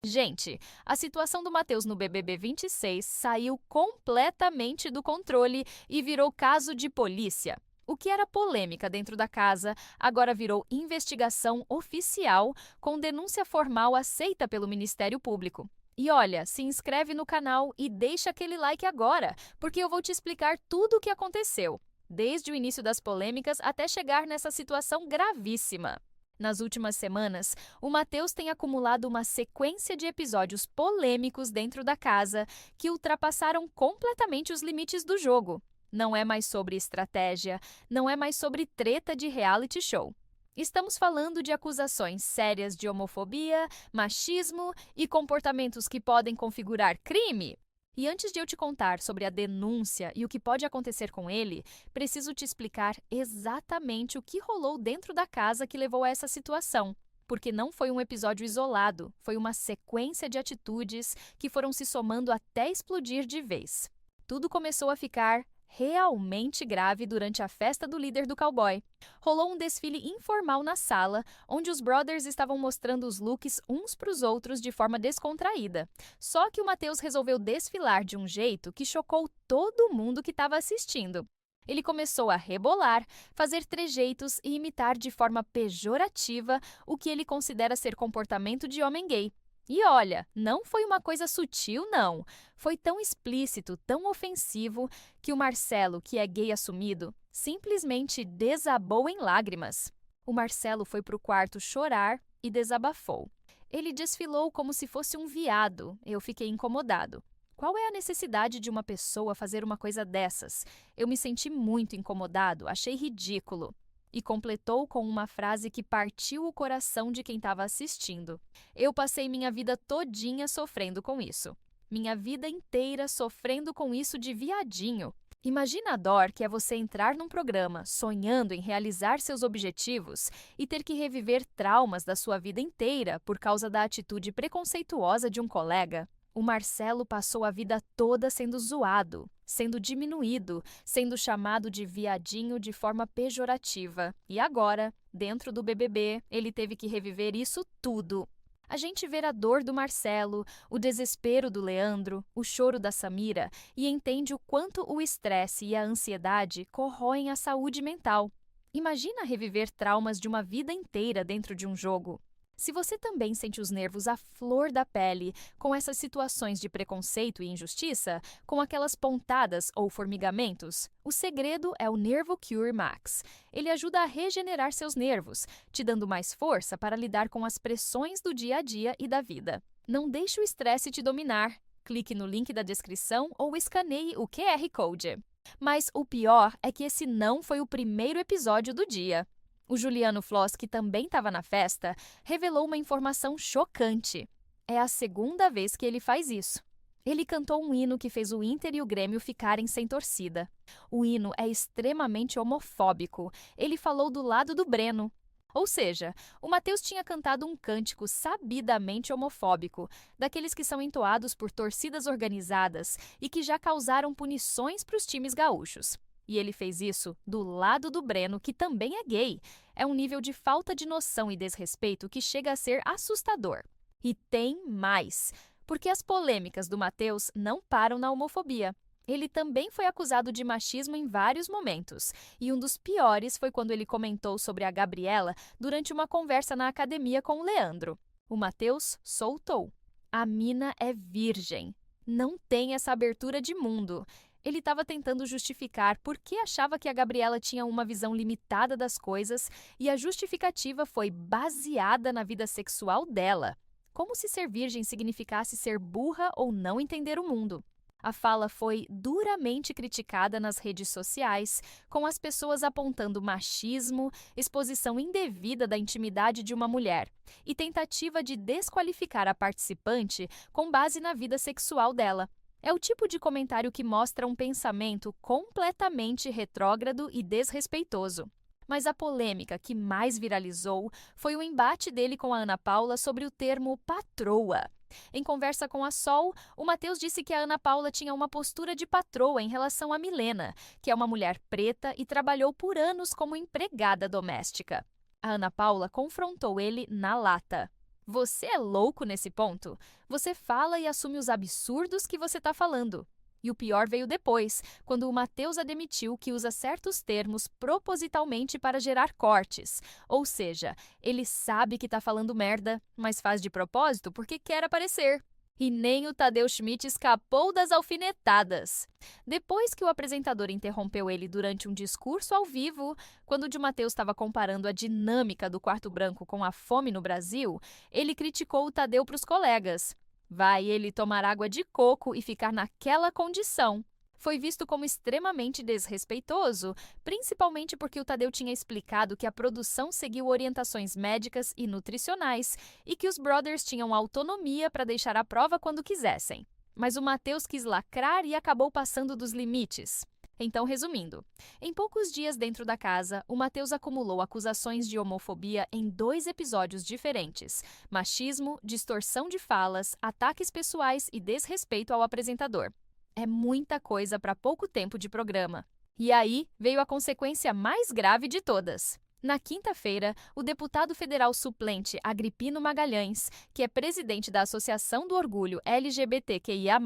Gente, a situação do Matheus no BBB 26 saiu completamente do controle e virou caso de polícia. O que era polêmica dentro da casa agora virou investigação oficial com denúncia formal aceita pelo Ministério Público. E olha, se inscreve no canal e deixa aquele like agora, porque eu vou te explicar tudo o que aconteceu, desde o início das polêmicas até chegar nessa situação gravíssima. Nas últimas semanas, o Matheus tem acumulado uma sequência de episódios polêmicos dentro da casa que ultrapassaram completamente os limites do jogo. Não é mais sobre estratégia, não é mais sobre treta de reality show. Estamos falando de acusações sérias de homofobia, machismo e comportamentos que podem configurar crime. E antes de eu te contar sobre a denúncia e o que pode acontecer com ele, preciso te explicar exatamente o que rolou dentro da casa que levou a essa situação. Porque não foi um episódio isolado, foi uma sequência de atitudes que foram se somando até explodir de vez. Tudo começou a ficar realmente grave durante a festa do líder do cowboy. Rolou um desfile informal na sala, onde os brothers estavam mostrando os looks uns para os outros de forma descontraída. Só que o Matheus resolveu desfilar de um jeito que chocou todo mundo que estava assistindo. Ele começou a rebolar, fazer trejeitos e imitar de forma pejorativa o que ele considera ser comportamento de homem gay. E olha, não foi uma coisa sutil, não. Foi tão explícito, tão ofensivo, que o Marcelo, que é gay assumido, simplesmente desabou em lágrimas. O Marcelo foi para o quarto chorar e desabafou. Ele desfilou como se fosse um viado. Eu fiquei incomodado. Qual é a necessidade de uma pessoa fazer uma coisa dessas? Eu me senti muito incomodado, achei ridículo. E completou com uma frase que partiu o coração de quem estava assistindo. Eu passei minha vida todinha sofrendo com isso. Minha vida inteira sofrendo com isso de viadinho. Imagina a dor que é você entrar num programa sonhando em realizar seus objetivos e ter que reviver traumas da sua vida inteira por causa da atitude preconceituosa de um colega. O Marcelo passou a vida toda sendo zoado, sendo diminuído, sendo chamado de viadinho de forma pejorativa. E agora, dentro do BBB, ele teve que reviver isso tudo. A gente vê a dor do Marcelo, o desespero do Leandro, o choro da Samira e entende o quanto o estresse e a ansiedade corroem a saúde mental. Imagina reviver traumas de uma vida inteira dentro de um jogo. Se você também sente os nervos à flor da pele com essas situações de preconceito e injustiça, com aquelas pontadas ou formigamentos, o segredo é o Nervo Cure Max. Ele ajuda a regenerar seus nervos, te dando mais força para lidar com as pressões do dia a dia e da vida. Não deixe o estresse te dominar. Clique no link da descrição ou escaneie o QR Code. Mas o pior é que esse não foi o primeiro episódio do dia. O Juliano Floss, que também estava na festa, revelou uma informação chocante. É a segunda vez que ele faz isso. Ele cantou um hino que fez o Inter e o Grêmio ficarem sem torcida. O hino é extremamente homofóbico. Ele falou do lado do Breno. Ou seja, o Matheus tinha cantado um cântico sabidamente homofóbico, daqueles que são entoados por torcidas organizadas e que já causaram punições para os times gaúchos. E ele fez isso do lado do Breno, que também é gay. É um nível de falta de noção e desrespeito que chega a ser assustador. E tem mais, porque as polêmicas do Matheus não param na homofobia. Ele também foi acusado de machismo em vários momentos, e um dos piores foi quando ele comentou sobre a Gabriela durante uma conversa na academia com o Leandro. O Matheus soltou. A mina é virgem. Não tem essa abertura de mundo. Ele estava tentando justificar por que achava que a Gabriela tinha uma visão limitada das coisas e a justificativa foi baseada na vida sexual dela. Como se ser virgem significasse ser burra ou não entender o mundo. A fala foi duramente criticada nas redes sociais, com as pessoas apontando machismo, exposição indevida da intimidade de uma mulher e tentativa de desqualificar a participante com base na vida sexual dela. É o tipo de comentário que mostra um pensamento completamente retrógrado e desrespeitoso. Mas a polêmica que mais viralizou foi o embate dele com a Ana Paula sobre o termo patroa. Em conversa com a Sol, o Matheus disse que a Ana Paula tinha uma postura de patroa em relação a Milena, que é uma mulher preta e trabalhou por anos como empregada doméstica. A Ana Paula confrontou ele na lata. Você é louco nesse ponto? Você fala e assume os absurdos que você está falando. E o pior veio depois, quando o Matheus admitiu que usa certos termos propositalmente para gerar cortes. Ou seja, ele sabe que está falando merda, mas faz de propósito porque quer aparecer. E nem o Tadeu Schmidt escapou das alfinetadas. Depois que o apresentador interrompeu ele durante um discurso ao vivo, quando o de Matheus estava comparando a dinâmica do quarto branco com a fome no Brasil, ele criticou o Tadeu para os colegas. Vai ele tomar água de coco e ficar naquela condição. Foi visto como extremamente desrespeitoso, principalmente porque o Tadeu tinha explicado que a produção seguiu orientações médicas e nutricionais e que os brothers tinham autonomia para deixar a prova quando quisessem. Mas o Matheus quis lacrar e acabou passando dos limites. Então, resumindo, em poucos dias dentro da casa, o Matheus acumulou acusações de homofobia em 2 episódios diferentes: machismo, distorção de falas, ataques pessoais e desrespeito ao apresentador. É muita coisa para pouco tempo de programa. E aí veio a consequência mais grave de todas. Na quinta-feira, o deputado federal suplente Agripino Magalhães, que é presidente da Associação do Orgulho LGBTQIA+,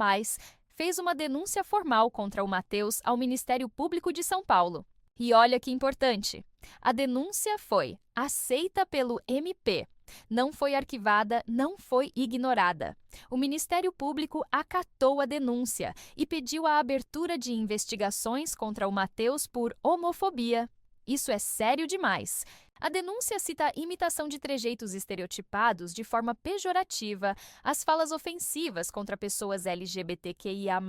fez uma denúncia formal contra o Matheus ao Ministério Público de São Paulo. E olha que importante, a denúncia foi aceita pelo MP. Não foi arquivada, não foi ignorada. O Ministério Público acatou a denúncia e pediu a abertura de investigações contra o Matheus por homofobia. Isso é sério demais. A denúncia cita a imitação de trejeitos estereotipados de forma pejorativa, as falas ofensivas contra pessoas LGBTQIA+,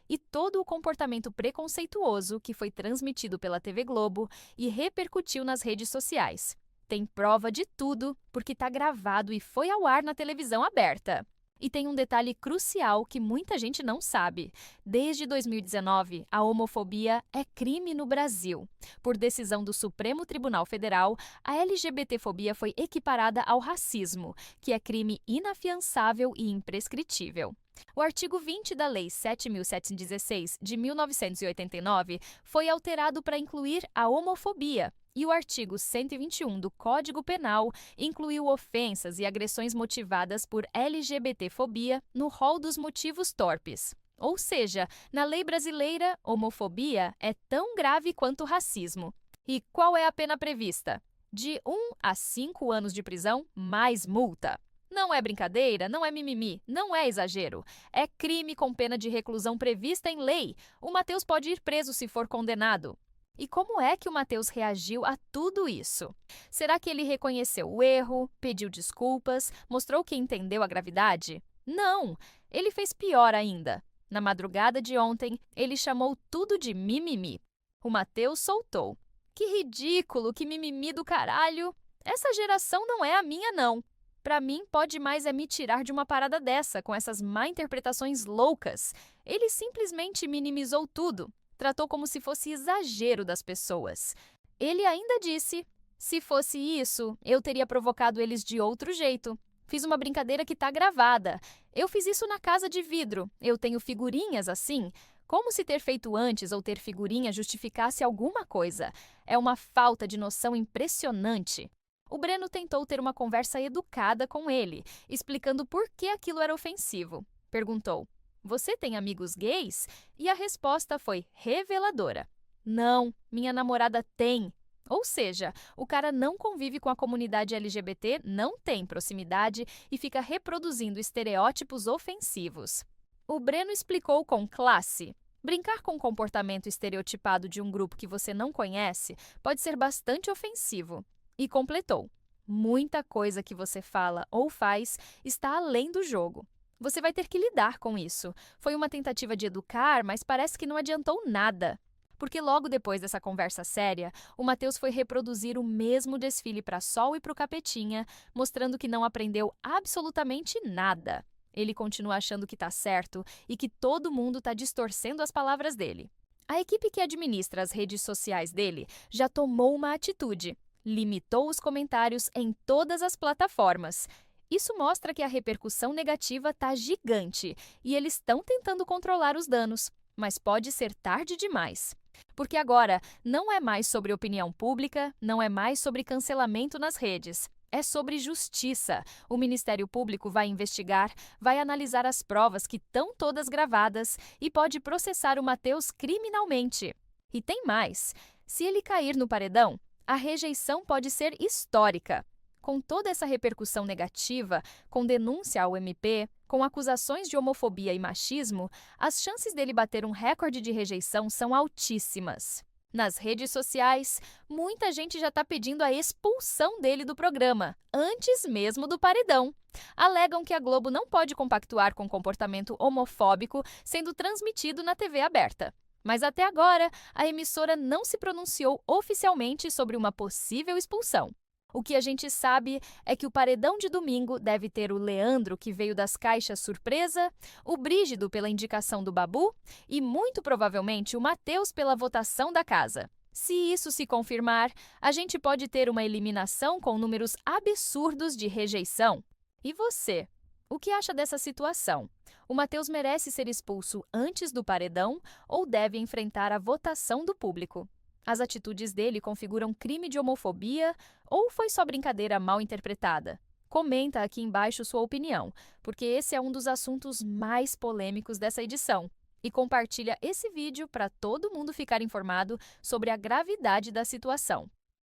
e todo o comportamento preconceituoso que foi transmitido pela TV Globo e repercutiu nas redes sociais. Tem prova de tudo, porque está gravado e foi ao ar na televisão aberta. E tem um detalhe crucial que muita gente não sabe. Desde 2019, a homofobia é crime no Brasil. Por decisão do Supremo Tribunal Federal, a LGBTfobia foi equiparada ao racismo, que é crime inafiançável e imprescritível. O artigo 20 da Lei 7.716, de 1989, foi alterado para incluir a homofobia. E o artigo 121 do Código Penal incluiu ofensas e agressões motivadas por LGBTfobia no rol dos motivos torpes. Ou seja, na lei brasileira, homofobia é tão grave quanto racismo. E qual é a pena prevista? De 1 a 5 anos de prisão, mais multa. Não é brincadeira, não é mimimi, não é exagero. É crime com pena de reclusão prevista em lei. O Matheus pode ir preso se for condenado. E como é que o Matheus reagiu a tudo isso? Será que ele reconheceu o erro, pediu desculpas, mostrou que entendeu a gravidade? Não! Ele fez pior ainda. Na madrugada de ontem, ele chamou tudo de mimimi. O Matheus soltou. Que ridículo, que mimimi do caralho! Essa geração não é a minha, não. Pra mim, pode mais é me tirar de uma parada dessa, com essas má interpretações loucas. Ele simplesmente minimizou tudo. Tratou como se fosse exagero das pessoas. Ele ainda disse: se fosse isso, eu teria provocado eles de outro jeito. Fiz uma brincadeira que tá gravada. Eu fiz isso na casa de vidro. Eu tenho figurinhas assim. Como se ter feito antes ou ter figurinha justificasse alguma coisa. É uma falta de noção impressionante. O Breno tentou ter uma conversa educada com ele, explicando por que aquilo era ofensivo. Perguntou: você tem amigos gays? E a resposta foi reveladora. Não, minha namorada tem. Ou seja, o cara não convive com a comunidade LGBT, não tem proximidade e fica reproduzindo estereótipos ofensivos. O Breno explicou com classe. Brincar com o comportamento estereotipado de um grupo que você não conhece pode ser bastante ofensivo. E completou: muita coisa que você fala ou faz está além do jogo. Você vai ter que lidar com isso. Foi uma tentativa de educar, mas parece que não adiantou nada. Porque logo depois dessa conversa séria, o Matheus foi reproduzir o mesmo desfile para Sol e para o Capetinha, mostrando que não aprendeu absolutamente nada. Ele continua achando que está certo e que todo mundo está distorcendo as palavras dele. A equipe que administra as redes sociais dele já tomou uma atitude. Limitou os comentários em todas as plataformas. Isso mostra que a repercussão negativa está gigante e eles estão tentando controlar os danos, mas pode ser tarde demais. Porque agora não é mais sobre opinião pública, não é mais sobre cancelamento nas redes. É sobre justiça. O Ministério Público vai investigar, vai analisar as provas que estão todas gravadas e pode processar o Matheus criminalmente. E tem mais: se ele cair no paredão, a rejeição pode ser histórica. Com toda essa repercussão negativa, com denúncia ao MP, com acusações de homofobia e machismo, as chances dele bater um recorde de rejeição são altíssimas. Nas redes sociais, muita gente já está pedindo a expulsão dele do programa, antes mesmo do paredão. Alegam que a Globo não pode compactuar com comportamento homofóbico sendo transmitido na TV aberta. Mas até agora, a emissora não se pronunciou oficialmente sobre uma possível expulsão. O que a gente sabe é que o paredão de domingo deve ter o Leandro, que veio das caixas surpresa, o Brígido pela indicação do Babu e, muito provavelmente, o Matheus pela votação da casa. Se isso se confirmar, a gente pode ter uma eliminação com números absurdos de rejeição. E você? O que acha dessa situação? O Matheus merece ser expulso antes do paredão ou deve enfrentar a votação do público? As atitudes dele configuram crime de homofobia ou foi só brincadeira mal interpretada? Comenta aqui embaixo sua opinião, porque esse é um dos assuntos mais polêmicos dessa edição. E compartilha esse vídeo para todo mundo ficar informado sobre a gravidade da situação.